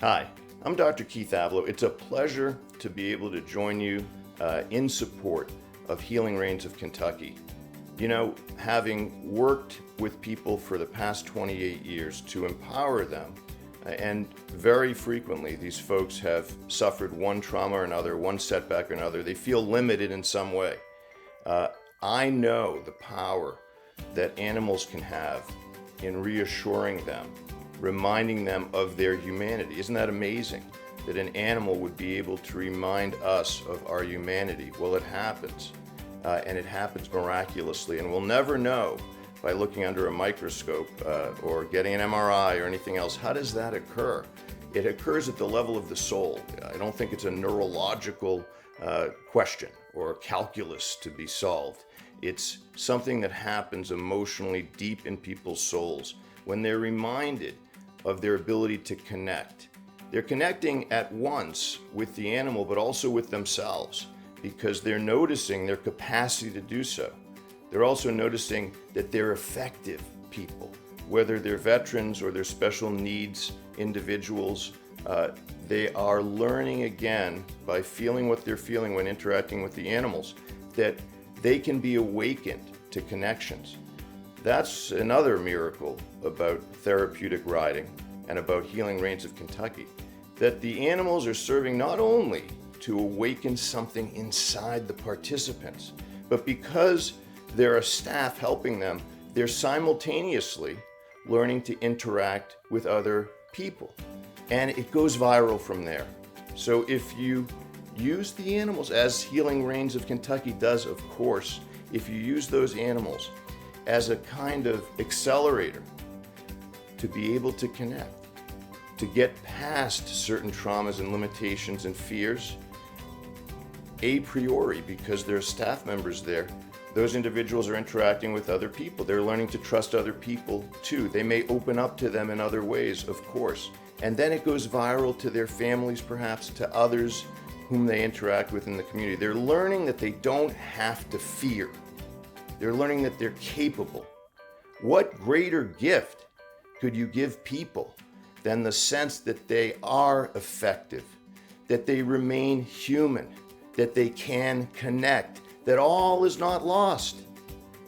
Hi, I'm Dr. Keith Ablow. It's a pleasure to be able to join you in support of Healing Reins of Kentucky. You know, having worked with people for the past 28 years to empower them, and very frequently these folks have suffered one trauma or another, one setback or another. They feel limited in some way. I know the power that animals can have in reassuring them, reminding them of their humanity. Isn't that amazing that an animal would be able to remind us of our humanity? Well, it happens, and it happens miraculously, and we'll never know by looking under a microscope or getting an MRI or anything else. How does that occur? It occurs at the level of the soul. I don't think it's a neurological question or calculus to be solved. It's something that happens emotionally deep in people's souls when they're reminded of their ability to connect. They're connecting at once with the animal, but also with themselves, because they're noticing their capacity to do so. They're also noticing that they're effective people, whether they're veterans or they're special needs individuals. They are learning again by feeling what they're feeling when interacting with the animals, that they can be awakened to connections. That's another miracle about therapeutic riding and about Healing Reins of Kentucky, that the animals are serving not only to awaken something inside the participants, but because there are staff helping them, they're simultaneously learning to interact with other people. And it goes viral from there. So if you use the animals, as Healing Reins of Kentucky does, of course, if you use those animals as a kind of accelerator to be able to connect, to get past certain traumas and limitations and fears, a priori, because there are staff members there, those individuals are interacting with other people. They're learning to trust other people too. They may open up to them in other ways, of course. And then it goes viral to their families, perhaps to others whom they interact with in the community. They're learning that they don't have to fear. They're learning that they're capable. What greater gift could you give people than the sense that they are effective, that they remain human, that they can connect, that all is not lost,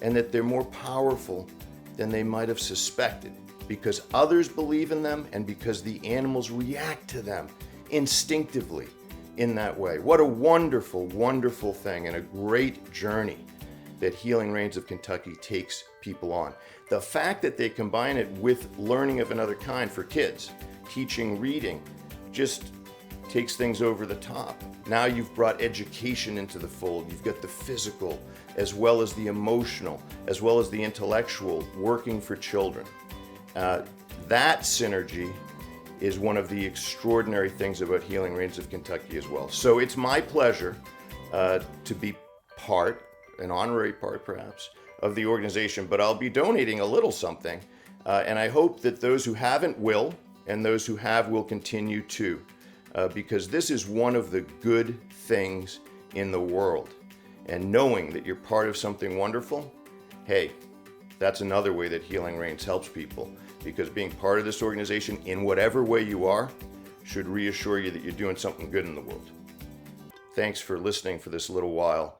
and that they're more powerful than they might have suspected because others believe in them and because the animals react to them instinctively in that way. What a wonderful, wonderful thing and a great journey that Healing Reins of Kentucky takes people on. The fact that they combine it with learning of another kind for kids, teaching reading, just takes things over the top. Now you've brought education into the fold. You've got the physical as well as the emotional, as well as the intellectual working for children. That synergy is one of the extraordinary things about Healing Reins of Kentucky as well. So it's my pleasure to be part, an honorary part perhaps, of the organization, but I'll be donating a little something, and I hope that those who haven't will, and those who have will continue to, because this is one of the good things in the world. And knowing that you're part of something wonderful, hey, that's another way that Healing Reins helps people, because being part of this organization in whatever way you are should reassure you that you're doing something good in the world. Thanks for listening for this little while.